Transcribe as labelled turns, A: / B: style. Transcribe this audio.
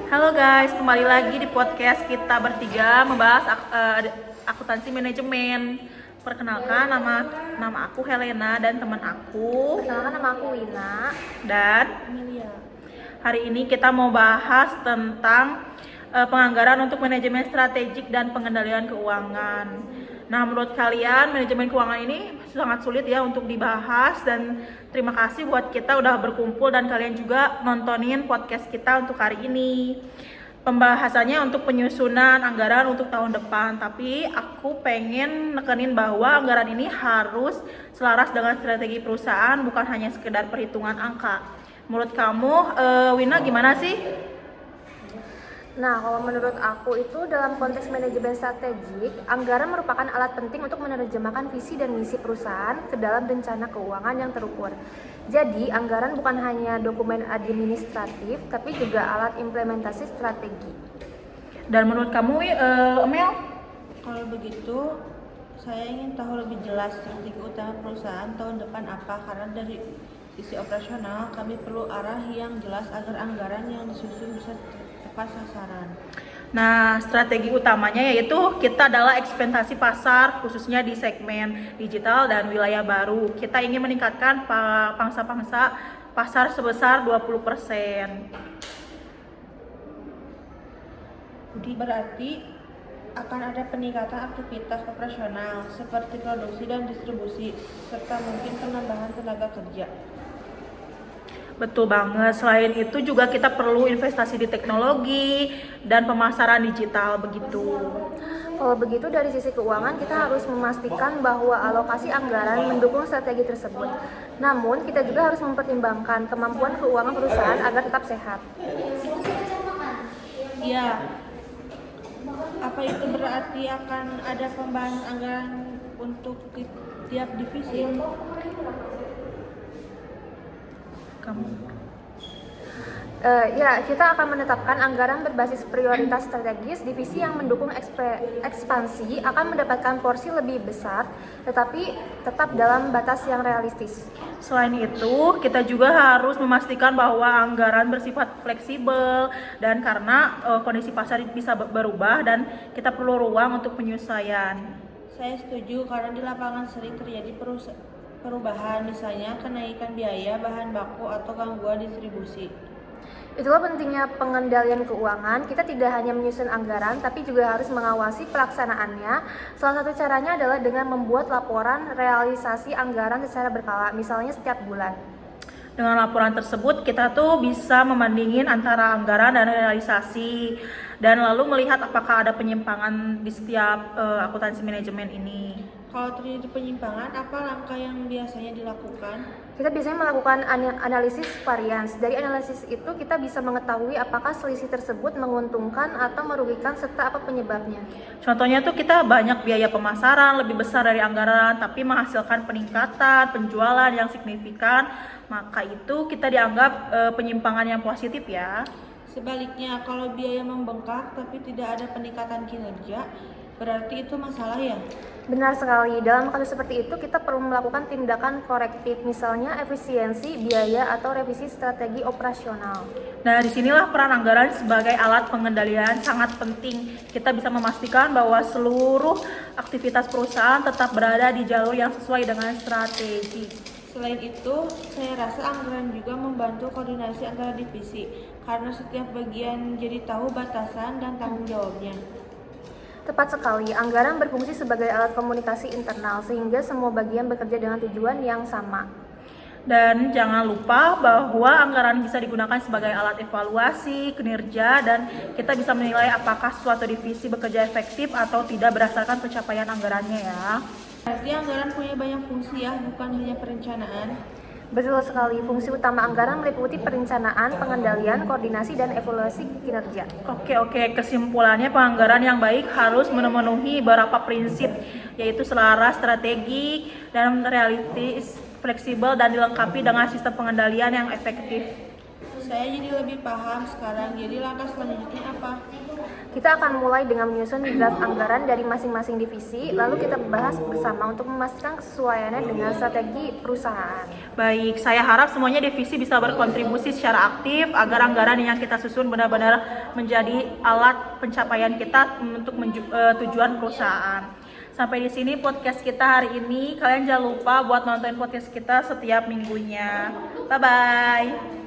A: Halo guys, kembali lagi di podcast kita bertiga membahas akuntansi manajemen. Perkenalkan, nama aku Helena dan teman aku.
B: Perkenalkan, nama aku Wina
A: Dan
B: Amelia.
A: hari ini kita mau bahas tentang penganggaran untuk manajemen strategik dan pengendalian keuangan. Nah, menurut kalian manajemen keuangan ini sangat sulit ya untuk dibahas, dan terima kasih buat kita udah berkumpul dan kalian juga nontonin podcast kita untuk hari ini. Pembahasannya untuk penyusunan anggaran untuk tahun depan, tapi aku pengen nekenin bahwa anggaran ini harus selaras dengan strategi perusahaan, bukan hanya sekedar perhitungan angka. Menurut kamu, Wina, gimana sih?
B: Nah, kalau menurut aku itu dalam konteks manajemen strategik, anggaran merupakan alat penting untuk menerjemahkan visi dan misi perusahaan ke dalam rencana keuangan yang terukur. Jadi, anggaran bukan hanya dokumen administratif, tapi juga alat implementasi strategi.
A: Dan menurut kamu, Mel?
C: Kalau begitu, saya ingin tahu lebih jelas strategi utama perusahaan tahun depan apa, karena dari sisi operasional kami perlu arah yang jelas agar anggaran yang disusun bisa tepat sasaran.
A: Nah, strategi utamanya yaitu kita adalah ekspektasi pasar, khususnya di segmen digital dan wilayah baru. Kita ingin meningkatkan pangsa pasar sebesar 20%.
C: Berarti akan ada peningkatan aktivitas operasional seperti produksi dan distribusi, serta mungkin penambahan tenaga kerja.
A: Betul banget. Selain itu juga kita perlu investasi di teknologi dan pemasaran digital begitu.
B: Kalau begitu, dari sisi keuangan kita harus memastikan bahwa alokasi anggaran mendukung strategi tersebut. Namun, kita juga harus mempertimbangkan kemampuan keuangan perusahaan agar tetap sehat.
C: Ya, apa itu berarti akan ada pembahasan anggaran untuk tiap divisi?
B: Kita akan menetapkan anggaran berbasis prioritas strategis. Divisi yang mendukung ekspansi akan mendapatkan porsi lebih besar, tetapi tetap dalam batas yang realistis.
A: Selain itu, kita juga harus memastikan bahwa anggaran bersifat fleksibel, dan karena kondisi pasar bisa berubah dan kita perlu ruang untuk penyesuaian.
C: Saya setuju, karena di lapangan sering terjadi perubahan, misalnya kenaikan biaya bahan baku atau gangguan distribusi.
B: Itulah pentingnya pengendalian keuangan. Kita tidak hanya menyusun anggaran, tapi juga harus mengawasi pelaksanaannya. Salah satu caranya adalah dengan membuat laporan realisasi anggaran secara berkala, misalnya setiap bulan.
A: Dengan laporan tersebut, kita tuh bisa membandingin antara anggaran dan realisasi, dan lalu melihat apakah ada penyimpangan di setiap akuntansi manajemen ini.
C: Kalau terjadi penyimpangan, apa langkah yang biasanya dilakukan?
B: Kita biasanya melakukan analisis varians. Dari analisis itu kita bisa mengetahui apakah selisih tersebut menguntungkan atau merugikan serta apa penyebabnya.
A: Contohnya tuh kita banyak biaya pemasaran lebih besar dari anggaran, tapi menghasilkan peningkatan penjualan yang signifikan, maka itu kita dianggap penyimpangan yang positif ya.
C: Sebaliknya, kalau biaya membengkak tapi tidak ada peningkatan kinerja, berarti itu masalah ya?
B: Benar sekali. Dalam kasus seperti itu kita perlu melakukan tindakan korektif, misalnya efisiensi biaya atau revisi strategi operasional.
A: Nah, disinilah peran anggaran sebagai alat pengendalian sangat penting. Kita bisa memastikan bahwa seluruh aktivitas perusahaan tetap berada di jalur yang sesuai dengan strategi.
C: Selain itu, saya rasa anggaran juga membantu koordinasi antara divisi, karena setiap bagian jadi tahu batasan dan tanggung jawabnya.
B: Tepat sekali, anggaran berfungsi sebagai alat komunikasi internal sehingga semua bagian bekerja dengan tujuan yang sama.
A: Dan jangan lupa bahwa anggaran bisa digunakan sebagai alat evaluasi kinerja, dan kita bisa menilai apakah suatu divisi bekerja efektif atau tidak berdasarkan pencapaian anggarannya ya.
C: Berarti anggaran punya banyak fungsi ya, bukan hanya perencanaan.
B: Betul sekali, fungsi utama anggaran meliputi perencanaan, pengendalian, koordinasi, dan evaluasi kinerja.
A: Oke, kesimpulannya penganggaran yang baik harus memenuhi beberapa prinsip, yaitu selaras, strategi, dan realistis, fleksibel, dan dilengkapi dengan sistem pengendalian yang efektif.
C: Saya jadi lebih paham sekarang. Jadi langkah selanjutnya apa?
B: Kita akan mulai dengan menyusun draft anggaran dari masing-masing divisi, lalu kita bahas bersama untuk memastikan kesesuaiannya dengan strategi perusahaan.
A: Baik, saya harap semuanya divisi bisa berkontribusi secara aktif agar anggaran yang kita susun benar-benar menjadi alat pencapaian kita untuk tujuan perusahaan. Sampai di sini podcast kita hari ini. Kalian jangan lupa buat nonton podcast kita setiap minggunya. Bye-bye.